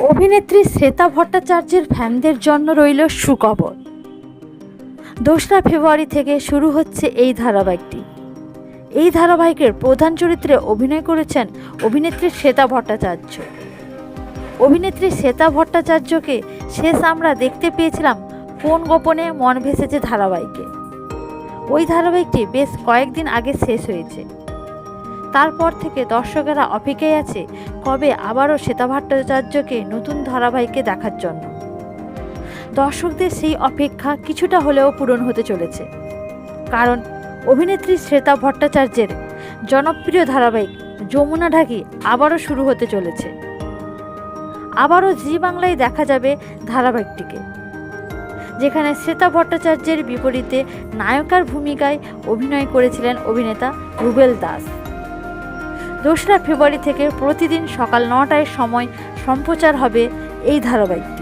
অভিনেত্রী শ্বেতা ভট্টাচার্যের ফ্যানদের জন্য রইল সুখবর। 2রা ফেব্রুয়ারি থেকে শুরু হচ্ছে এই ধারাবাহিকটি। এই ধারাবাহিকের প্রধান চরিত্রে অভিনয় করেছেন অভিনেত্রী শ্বেতা ভট্টাচার্য। অভিনেত্রী শ্বেতা ভট্টাচার্যকে শেষ আমরা দেখতে পেয়েছিলাম কোন গোপনে মন ভেসেছে ধারাবাহিকে। ওই ধারাবাহিকটি বেশ কয়েকদিন আগে শেষ হয়েছে। তারপর থেকে দর্শকেরা অপেক্ষায় আছে কবে আবারও শ্বেতা ভট্টাচার্যকে নতুন ধারাবাহিকে দেখার জন্য। দর্শকদের সেই অপেক্ষা কিছুটা হলেও পূরণ হতে চলেছে, কারণ অভিনেত্রী শ্বেতা ভট্টাচার্যের জনপ্রিয় ধারাবাহিক যমুনা ঢাকি আবারও শুরু হতে চলেছে। আবারও জি বাংলায় দেখা যাবে ধারাবাহিকটিকে, যেখানে শ্বেতা ভট্টাচার্যের বিপরীতে নায়িকার ভূমিকায় অভিনয় করেছিলেন অভিনেতা রুবেল দাস। 2রা ফেব্রুয়ারি থেকে প্রতিদিন সকাল 9টায় সময় সম্প্রচার হবে এই ধারাবাহিক।